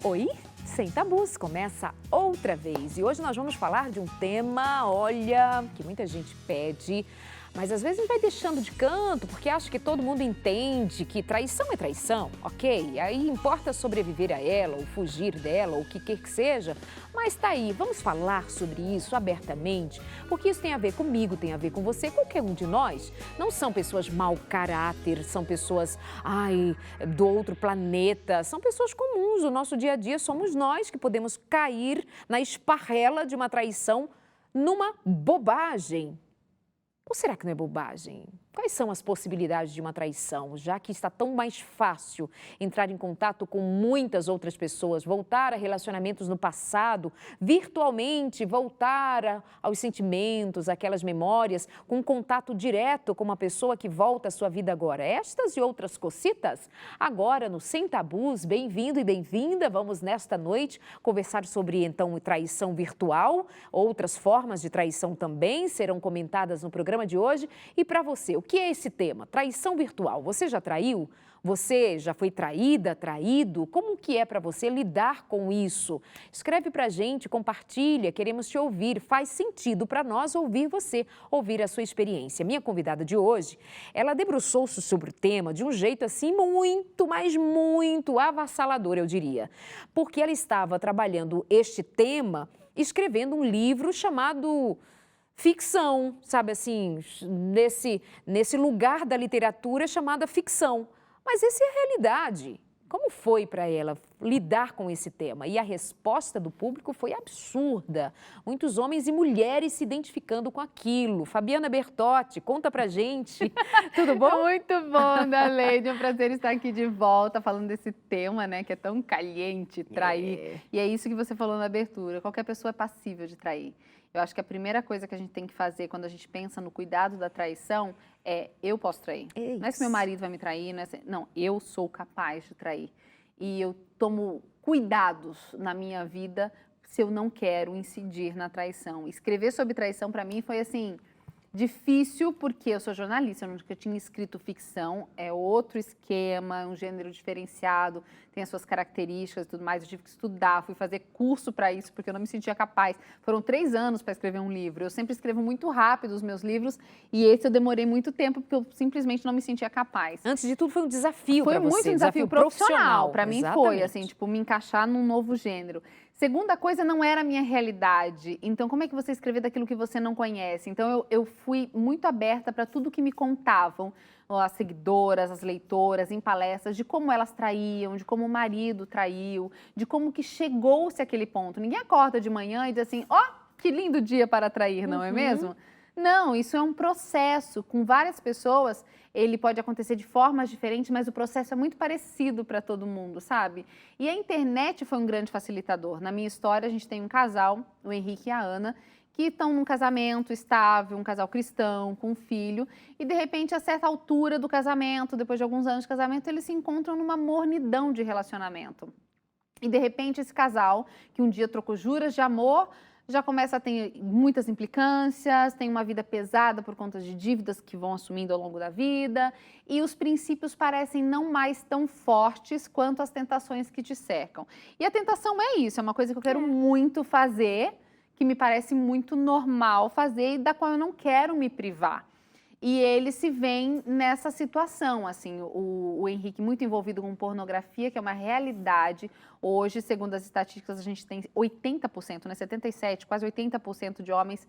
Oi, Sem Tabus, começa outra vez. E hoje nós vamos falar de um tema, olha, que muita gente pede, mas às vezes vai deixando de canto porque acha que todo mundo entende que traição é traição, ok? Aí importa sobreviver a ela, ou fugir dela, ou o que quer que seja. Mas tá aí, vamos falar sobre isso abertamente, porque isso tem a ver comigo, tem a ver com você, qualquer um de nós. Não são pessoas mau caráter, são pessoas, do outro planeta, são pessoas comuns. O nosso dia a dia somos nós que podemos cair na esparrela de uma traição numa bobagem. Ou será que não é bobagem? Quais são as possibilidades de uma traição, já que está tão mais fácil entrar em contato com muitas outras pessoas, voltar a relacionamentos no passado, virtualmente voltar aos sentimentos, aquelas memórias, com um contato direto com uma pessoa que volta à sua vida agora? Estas e outras cocitas? Agora no Sem Tabus, bem-vindo e bem-vinda. Vamos nesta noite conversar sobre então traição virtual, outras formas de traição também serão comentadas no programa de hoje. E para você, o que é esse tema? Traição virtual. Você já traiu? Você já foi traída, traído? Como que é para você lidar com isso? Escreve para a gente, compartilha, queremos te ouvir. Faz sentido para nós ouvir você, ouvir a sua experiência. Minha convidada de hoje, ela debruçou-se sobre o tema de um jeito assim muito, mas muito avassalador, eu diria. Porque ela estava trabalhando este tema, escrevendo um livro chamado ficção, sabe assim, nesse lugar da literatura chamada ficção. Mas essa é a realidade. Como foi para ela lidar com esse tema? E a resposta do público foi absurda. Muitos homens e mulheres se identificando com aquilo. Fabiana Bertotti, conta pra gente. Tudo bom? Muito bom, Daleide. É um prazer estar aqui de volta falando desse tema, né, que é tão caliente, trair. E é isso que você falou na abertura. Qualquer pessoa é passível de trair. Eu acho que a primeira coisa que a gente tem que fazer quando a gente pensa no cuidado da traição é: eu posso trair. Não é se meu marido vai me trair, não, eu sou capaz de trair. E eu tomo cuidados na minha vida se eu não quero incidir na traição. Escrever sobre traição para mim foi assim difícil, porque eu sou jornalista, eu nunca tinha escrito ficção, é outro esquema, um gênero diferenciado, tem as suas características e tudo mais. Eu tive que estudar, fui fazer curso para isso, porque eu não me sentia capaz. Foram 3 anos para escrever um livro. Eu sempre escrevo muito rápido os meus livros, e esse eu demorei muito tempo, porque eu simplesmente não me sentia capaz. Antes de tudo, foi um desafio para você. Foi muito um desafio profissional. Para mim foi, Exatamente. assim, tipo, me encaixar num novo gênero. Segunda coisa, não era a minha realidade. Então, como é que você escrever daquilo que você não conhece? Então, eu fui muito aberta para tudo que me contavam, as seguidoras, as leitoras, em palestras, de como elas traíam, de como o marido traiu, de como que chegou-se àquele ponto. Ninguém acorda de manhã e diz assim: ó, que lindo dia para trair, não é mesmo? Não, isso é um processo. Com várias pessoas, ele pode acontecer de formas diferentes, mas o processo é muito parecido para todo mundo, sabe? E a internet foi um grande facilitador. Na minha história, a gente tem um casal, o Henrique e a Ana, que estão num casamento estável, um casal cristão, com um filho, e de repente, a certa altura do casamento, depois de alguns anos de casamento, eles se encontram numa mornidão de relacionamento. E de repente, esse casal, que um dia trocou juras de amor, já começa a ter muitas implicâncias, tem uma vida pesada por conta de dívidas que vão assumindo ao longo da vida, e os princípios parecem não mais tão fortes quanto as tentações que te cercam. E a tentação é isso, é uma coisa que eu quero muito fazer, que me parece muito normal fazer e da qual eu não quero me privar. E ele se vê nessa situação, assim, o Henrique muito envolvido com pornografia, que é uma realidade. Hoje, segundo as estatísticas, a gente tem 80%, né, 77%, quase 80% de homens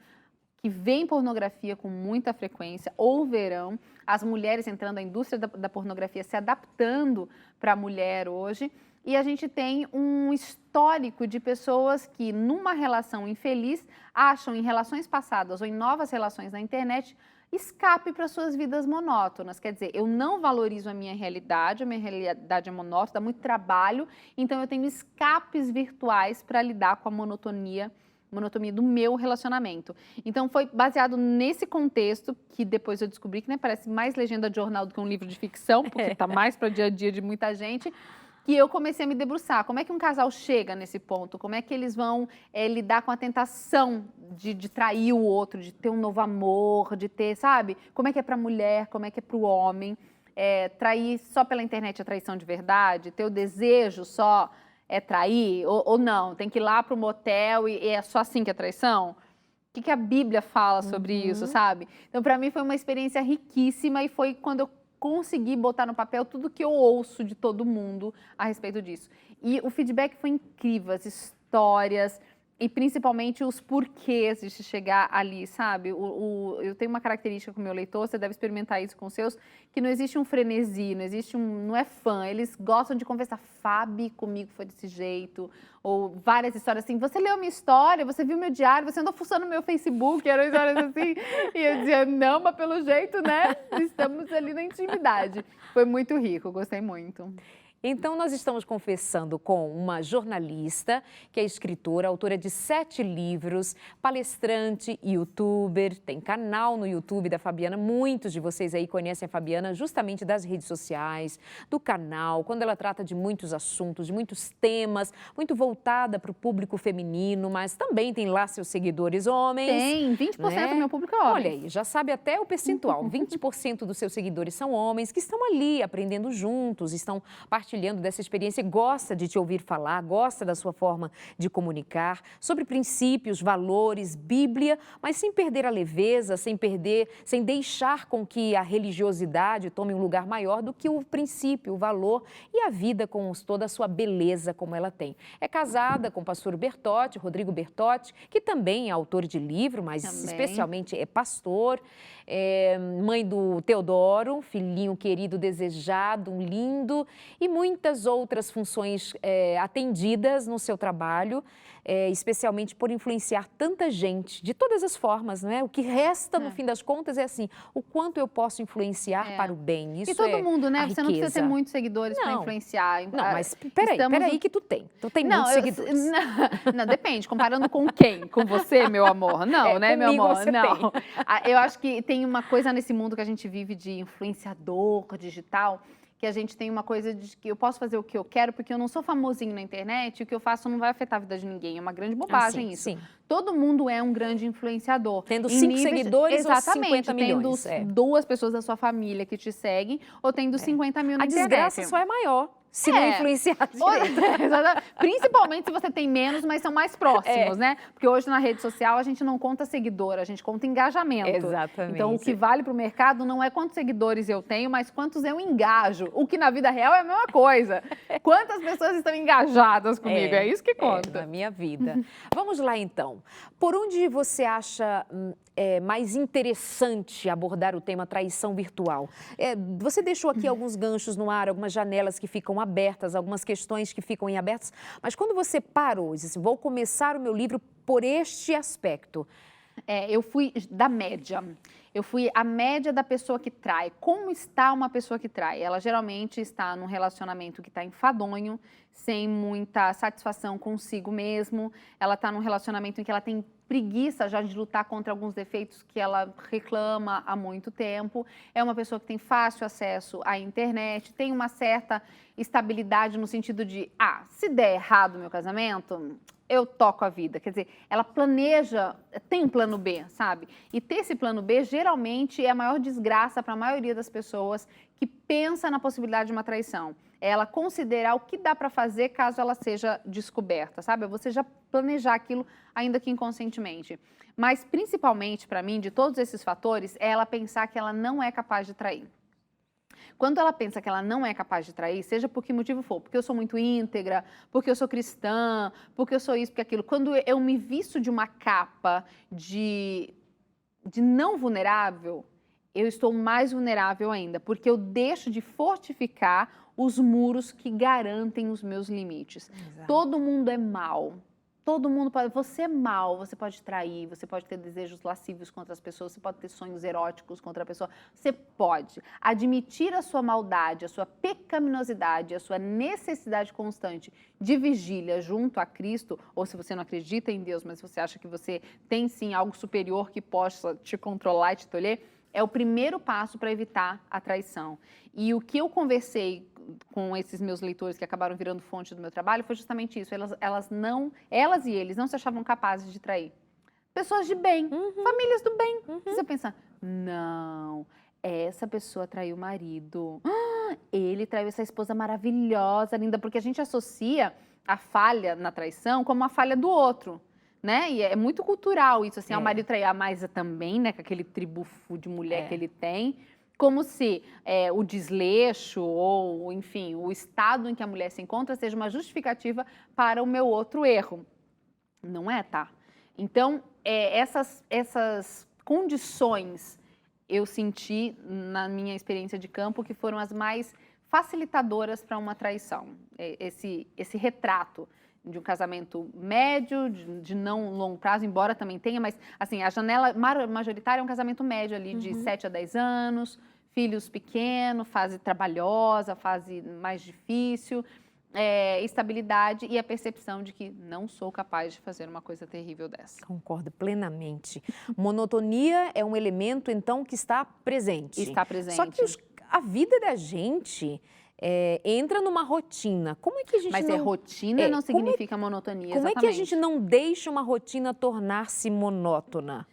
que veem pornografia com muita frequência ou verão. As mulheres entrando, a indústria da pornografia se adaptando para a mulher hoje. E a gente tem um histórico de pessoas que, numa relação infeliz, acham em relações passadas ou em novas relações na internet escape para suas vidas monótonas. Quer dizer, eu não valorizo a minha realidade é monótona, dá muito trabalho, então eu tenho escapes virtuais para lidar com a monotonia do meu relacionamento. Então foi baseado nesse contexto que depois eu descobri que, né, parece mais legenda de jornal do que um livro de ficção, porque está mais para o dia a dia de muita gente, que eu comecei a me debruçar. Como é que um casal chega nesse ponto? Como é que eles vão lidar com a tentação de trair o outro, de ter um novo amor, de ter, sabe? Como é que é para a mulher, como é que é para o homem? Trair só pela internet é traição de verdade? Ter o desejo só é trair ou não? Tem que ir lá pro motel e é só assim que é traição? O que a Bíblia fala sobre isso, sabe? Então, para mim, foi uma experiência riquíssima e foi quando eu consegui botar no papel tudo que eu ouço de todo mundo a respeito disso. E o feedback foi incrível, as histórias e principalmente os porquês de se chegar ali, sabe? Eu tenho uma característica com o meu leitor, você deve experimentar isso com os seus, que não existe um frenesi, não é fã, eles gostam de conversar. Fábio, comigo foi desse jeito, ou várias histórias assim, você leu minha história, você viu meu diário, você andou fuçando no meu Facebook, eram histórias assim, e eu dizia, não, mas pelo jeito, né, estamos ali na intimidade. Foi muito rico, gostei muito. Então, nós estamos conversando com uma jornalista, que é escritora, autora de 7 livros, palestrante, youtuber, tem canal no YouTube da Fabiana. Muitos de vocês aí conhecem a Fabiana justamente das redes sociais, do canal, quando ela trata de muitos assuntos, de muitos temas, muito voltada para o público feminino, mas também tem lá seus seguidores homens. Tem, 20% né? do meu público é homem. Olha aí, já sabe até o percentual. 20% dos seus seguidores são homens que estão ali aprendendo juntos, estão partilhando dessa experiência, gosta de te ouvir falar, gosta da sua forma de comunicar, sobre princípios, valores, Bíblia, mas sem perder a leveza, sem deixar com que a religiosidade tome um lugar maior do que o princípio, o valor e a vida com toda a sua beleza como ela tem. É casada com o pastor Bertotti, Rodrigo Bertotti, que também é autor de livro, mas especialmente é pastor, mãe do Teodoro, filhinho querido, desejado, um lindo, e muitas outras funções atendidas no seu trabalho, especialmente por influenciar tanta gente, de todas as formas, não é? O que resta, no fim das contas, é assim, o quanto eu posso influenciar para o bem. Isso e todo mundo, né? Você não precisa ter muitos seguidores para influenciar. Não, mas peraí que tu tem muitos seguidores. Não, depende, comparando com quem? Com você, meu amor? Não, né, meu amor? Não. Eu acho que tem uma coisa nesse mundo que a gente vive de influenciador digital, que a gente tem uma coisa de que eu posso fazer o que eu quero, porque eu não sou famosinho na internet, e o que eu faço não vai afetar a vida de ninguém. É uma grande bobagem isso. Sim. Todo mundo é um grande influenciador. Tendo 5 seguidores ou 50 milhões. Tendo 2 pessoas da sua família que te seguem, ou tendo 50 mil na internet. A desgraça só é maior. Se não influenciar direito. Principalmente se você tem menos, mas são mais próximos, né? Porque hoje na rede social a gente não conta seguidor, a gente conta engajamento. Exatamente. Então o que vale para o mercado não é quantos seguidores eu tenho, mas quantos eu engajo. O que na vida real é a mesma coisa. Quantas pessoas estão engajadas comigo, é isso que conta. Na minha vida. Vamos lá então. Por onde você acha mais interessante abordar o tema traição virtual? Você deixou aqui alguns ganchos no ar, algumas janelas que ficam abertas, algumas questões que ficam em abertas, mas quando você parou e disse, vou começar o meu livro por este aspecto. Eu fui da média. Eu fui a média da pessoa que trai. Como está uma pessoa que trai? Ela geralmente está num relacionamento que está enfadonho, sem muita satisfação consigo mesmo. Ela está num relacionamento em que ela tem preguiça já de lutar contra alguns defeitos que ela reclama há muito tempo. É uma pessoa que tem fácil acesso à internet, tem uma certa estabilidade no sentido de, se der errado o meu casamento, eu toco a vida. Quer dizer, ela planeja, tem um plano B, sabe? E ter esse plano B, geralmente, é a maior desgraça para a maioria das pessoas que pensa na possibilidade de uma traição. É ela considerar o que dá para fazer caso ela seja descoberta, sabe? É você já planejar aquilo, ainda que inconscientemente. Mas, principalmente, para mim, de todos esses fatores, é ela pensar que ela não é capaz de trair. Quando ela pensa que ela não é capaz de trair, seja por que motivo for, porque eu sou muito íntegra, porque eu sou cristã, porque eu sou isso, porque aquilo. Quando eu me visto de uma capa de não vulnerável, eu estou mais vulnerável ainda, porque eu deixo de fortificar os muros que garantem os meus limites. Exato. Todo mundo é mau. Todo mundo pode, você é mau, você pode trair, você pode ter desejos lascivos contra as pessoas, você pode ter sonhos eróticos contra a pessoa, você pode admitir a sua maldade, a sua pecaminosidade, a sua necessidade constante de vigília junto a Cristo, ou se você não acredita em Deus, mas você acha que você tem sim algo superior que possa te controlar e te tolher, é o primeiro passo para evitar a traição. E o que eu conversei com esses meus leitores que acabaram virando fonte do meu trabalho foi justamente isso. Elas e eles não se achavam capazes de trair. Pessoas de bem, famílias do bem. Você pensa, não, essa pessoa traiu o marido. ele traiu essa esposa maravilhosa, linda, porque a gente associa a falha na traição como a falha do outro, né? E é muito cultural isso, assim, o marido trair a Maisa também, né, com aquele tribufu de mulher que ele tem, como se o desleixo ou, enfim, o estado em que a mulher se encontra seja uma justificativa para o meu outro erro. Não é, tá? Então, essas condições eu senti na minha experiência de campo que foram as mais facilitadoras para uma traição. Esse retrato de um casamento médio, de não longo prazo, embora também tenha, mas assim, a janela majoritária é um casamento médio ali de 7 a 10 anos, filhos pequenos, fase trabalhosa, fase mais difícil, estabilidade e a percepção de que não sou capaz de fazer uma coisa terrível dessa. Concordo plenamente. Monotonia é um elemento, então, que está presente. Está presente. Só que a vida da gente entra numa rotina. Como é que a gente Mas rotina não significa monotonia, Como é que a gente não deixa uma rotina tornar-se monótona?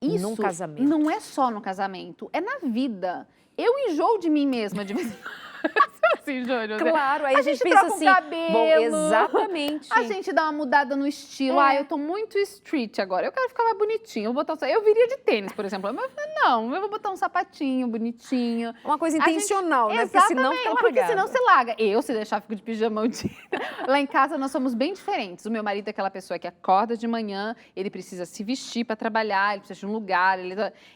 Isso num casamento? Não é só no casamento, é na vida. Eu enjoo de mim mesma de vez em quando. Assim, Júnior, claro, aí a gente pensa assim, cabelo, bom, exatamente. A gente dá uma mudada no estilo. Eu tô muito street agora. Eu quero ficar mais bonitinho. Eu viria de tênis, por exemplo. Mas não, eu vou botar um sapatinho bonitinho. Uma coisa intencional, né? Exatamente, porque senão fica largado. Porque senão você larga. Se deixar, fico de pijama o dia. Lá em casa nós somos bem diferentes. O meu marido é aquela pessoa que acorda de manhã, ele precisa se vestir para trabalhar, ele precisa de um lugar.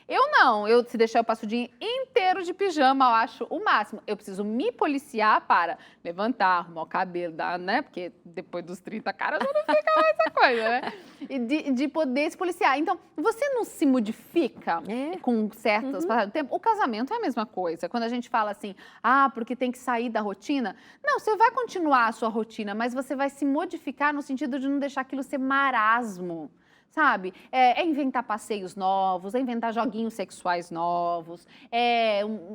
Eu não. Se deixar, eu passo o dia inteiro de pijama, eu acho o máximo. Eu preciso me policiar para levantar, arrumar o cabelo, né? Porque depois dos 30, cara, já não fica mais essa coisa, né? E de poder se policiar. Então, você não se modifica com certas passagens do tempo? O casamento é a mesma coisa. Quando a gente fala assim, porque tem que sair da rotina. Não, você vai continuar a sua rotina, mas você vai se modificar no sentido de não deixar aquilo ser marasmo. Sabe? Inventar passeios novos, inventar joguinhos sexuais novos.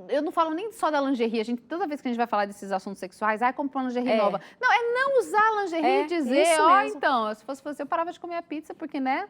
Eu não falo nem só da lingerie. Toda vez que a gente vai falar desses assuntos sexuais, comprar uma lingerie nova. Não, não usar a lingerie e dizer, então, se fosse você, eu parava de comer a pizza, porque, né?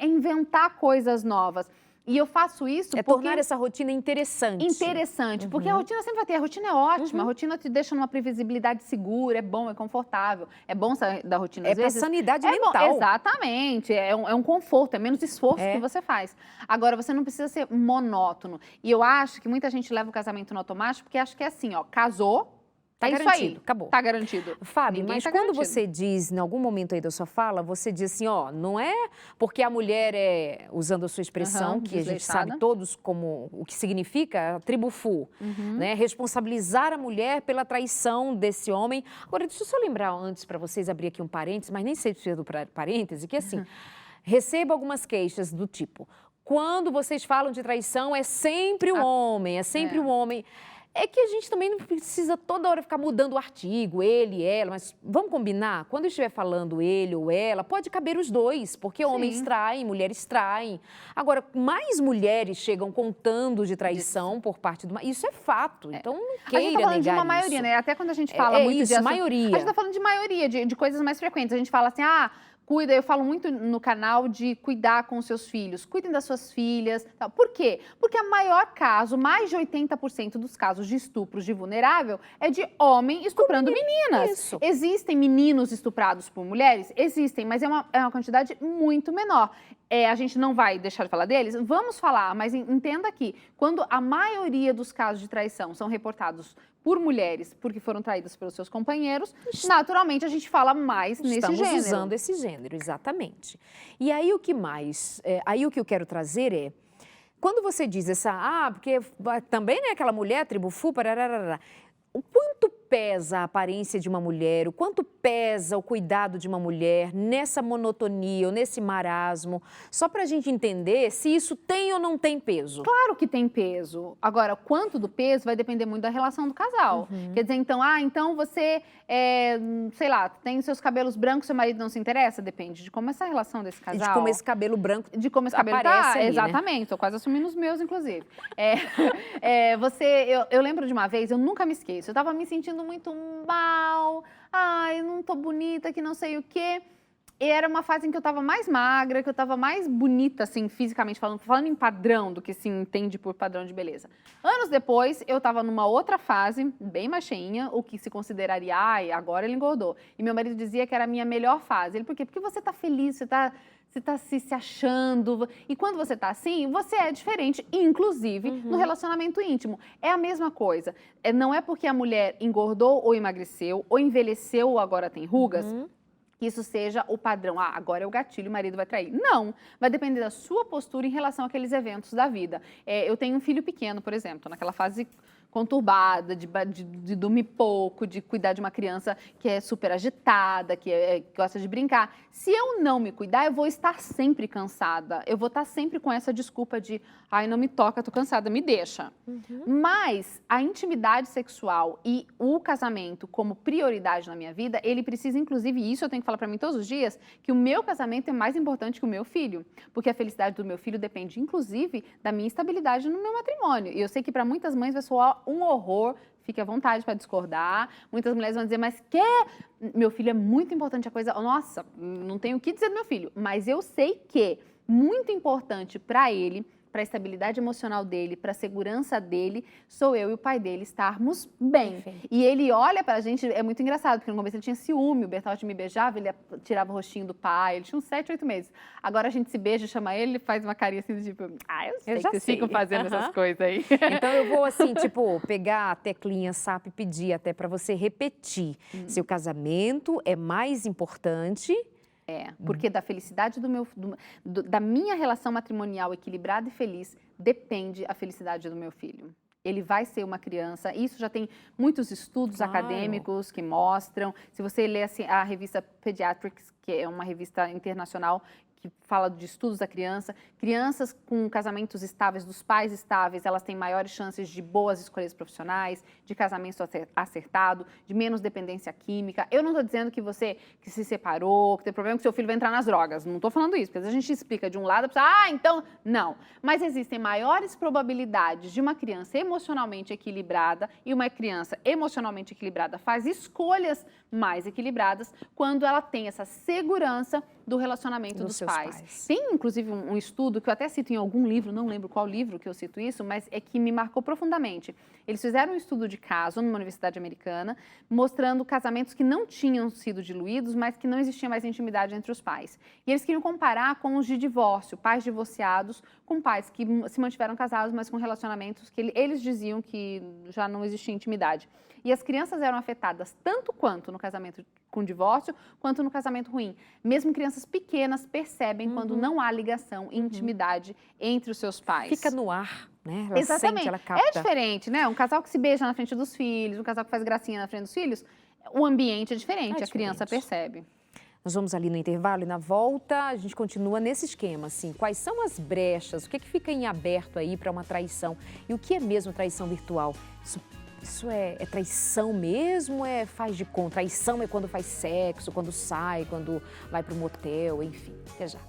Inventar coisas novas. E eu faço isso porque... tornar essa rotina interessante. Interessante, porque a rotina sempre vai ter. A rotina é ótima, a rotina te deixa numa previsibilidade segura, é bom, é confortável. É bom sair da rotina às vezes. É pra sanidade mental. Bom, exatamente, é um conforto, é menos esforço que você faz. Agora, você não precisa ser monótono. E eu acho que muita gente leva o casamento no automático porque acha que é assim, casou, tá garantido, isso aí. Acabou. Tá garantido. Fábio, mas quando você diz, em algum momento aí da sua fala, você diz assim, não é porque a mulher usando a sua expressão, que a gente sabe todos como o que significa, a tribufu, né? Responsabilizar a mulher pela traição desse homem. Agora, deixa eu só lembrar antes para vocês, abrir aqui um parênteses, mas nem sei se é do parêntese, que assim, recebo algumas queixas do tipo, quando vocês falam de traição, é sempre o homem, é sempre o homem. É que a gente também não precisa toda hora ficar mudando o artigo, ele, ela, mas vamos combinar? Quando estiver falando ele ou ela, pode caber os dois, porque homens traem, mulheres traem. Agora, mais mulheres chegam contando de traição por parte do marido. Isso é fato, então não queira negar isso. A gente tá falando de uma maioria, né? Até quando a gente fala muito de maioria. A gente tá falando de maioria, de coisas mais frequentes. A gente fala assim, cuida, eu falo muito no canal de cuidar com os seus filhos, cuidem das suas filhas. Tal. Por quê? Porque a maior caso, mais de 80% dos casos de estupros de vulnerável é de homem estuprando meninas. Isso. Existem meninos estuprados por mulheres? Existem, mas é uma quantidade muito menor. A gente não vai deixar de falar deles? Vamos falar, mas entenda que quando a maioria dos casos de traição são reportados por mulheres porque foram traídas pelos seus companheiros, naturalmente a gente fala mais nesse gênero. Estamos usando esse gênero, exatamente. E aí o que mais, aí o que eu quero trazer é, quando você diz porque também, né, aquela mulher, tribufu, parararara, o quanto pesa a aparência de uma mulher, o quanto pesa o cuidado de uma mulher nessa monotonia ou nesse marasmo, só para a gente entender se isso tem ou não tem peso. Claro que tem peso. Agora, quanto do peso vai depender muito da relação do casal. Quer dizer, então você, sei lá, tem seus cabelos brancos, seu marido não se interessa? Depende de como essa relação desse casal... De como esse cabelo branco De como esse cabelo aparece ali, exatamente, tô quase assumindo os meus, inclusive. Eu lembro de uma vez, eu nunca me esqueço, eu tava me sentindo muito mal, eu não tô bonita, que não sei o quê. era uma fase em que eu tava mais magra, que eu tava mais bonita, assim, fisicamente falando em padrão do que se entende por padrão de beleza. Anos depois, eu tava numa outra fase, bem mais cheinha, o que se consideraria, ai, agora ele engordou. E meu marido dizia que era a minha melhor fase. Ele, por quê? Porque você tá feliz, você tá se achando. E quando você tá assim, você é diferente, inclusive no relacionamento íntimo. É a mesma coisa. Não é porque a mulher engordou ou emagreceu, ou envelheceu ou agora tem rugas, que isso seja o padrão. Ah, agora é o gatilho, o marido vai trair. Não, vai depender da sua postura em relação àqueles eventos da vida. Eu tenho um filho pequeno, por exemplo, tô naquela fase conturbada, de dormir pouco, de cuidar de uma criança que é super agitada, que gosta de brincar. Se eu não me cuidar, eu vou estar sempre cansada. Eu vou estar sempre com essa desculpa de, ai, não me toca, tô cansada, me deixa. Mas a intimidade sexual e o casamento como prioridade na minha vida, ele precisa, inclusive, isso eu tenho que falar pra mim todos os dias, que o meu casamento é mais importante que o meu filho. Porque a felicidade do meu filho depende, inclusive, da minha estabilidade no meu matrimônio. E eu sei que para muitas mães vai soar um horror, fique à vontade para discordar. Muitas mulheres vão dizer, mas meu filho é muito importante a coisa. Nossa, não tenho o que dizer do meu filho, mas eu sei que muito importante para ele, para a estabilidade emocional dele, para a segurança dele, sou eu e o pai dele estarmos bem. Perfeito. E ele olha pra gente, é muito engraçado, porque no começo ele tinha ciúme, o Bertotti me beijava, ele tirava o rostinho do pai, ele tinha uns 7, 8 meses. Agora a gente se beija, chama ele faz uma carinha assim, tipo, eu sei que vocês ficam fazendo essas coisas aí. Então eu vou assim, tipo, pegar a teclinha SAP e pedir até para você repetir. Seu casamento é mais importante. Porque da felicidade da minha relação matrimonial equilibrada e feliz depende a felicidade do meu filho. Ele vai ser uma criança, isso já tem muitos estudos acadêmicos que mostram. Se você ler assim, a revista Pediatrics, que é uma revista internacional que fala de estudos da criança, crianças com casamentos estáveis, dos pais estáveis, elas têm maiores chances de boas escolhas profissionais, de casamento acertado, de menos dependência química. Eu não estou dizendo que você que se separou, que tem problema, que seu filho vai entrar nas drogas. Não estou falando isso, porque a gente explica de um lado, a pessoa, então, não. Mas existem maiores probabilidades de uma criança emocionalmente equilibrada, e uma criança emocionalmente equilibrada faz escolhas mais equilibradas quando ela tem essa segurança do relacionamento dos pais. Tem, inclusive, um estudo que eu até cito em algum livro, não lembro qual livro que eu cito isso, mas é que me marcou profundamente. Eles fizeram um estudo de caso numa universidade americana, mostrando casamentos que não tinham sido diluídos, mas que não existia mais intimidade entre os pais. E eles queriam comparar com os de divórcio, pais divorciados, com pais que se mantiveram casados, mas com relacionamentos que eles diziam que já não existia intimidade. E as crianças eram afetadas tanto quanto no casamento com divórcio, quanto no casamento ruim. Mesmo crianças pequenas percebem quando não há ligação e intimidade entre os seus pais. Fica no ar, né? Ela Exatamente. sente, ela capta. É diferente, né? Um casal que se beija na frente dos filhos, um casal que faz gracinha na frente dos filhos, o ambiente é diferente, a criança percebe. Nós vamos ali no intervalo e na volta a gente continua nesse esquema, assim. Quais são as brechas? O que fica em aberto aí para uma traição? E o que é mesmo traição virtual? Isso é traição mesmo? Faz de conta? Traição é quando faz sexo, quando sai, quando vai para o motel, enfim. Até já.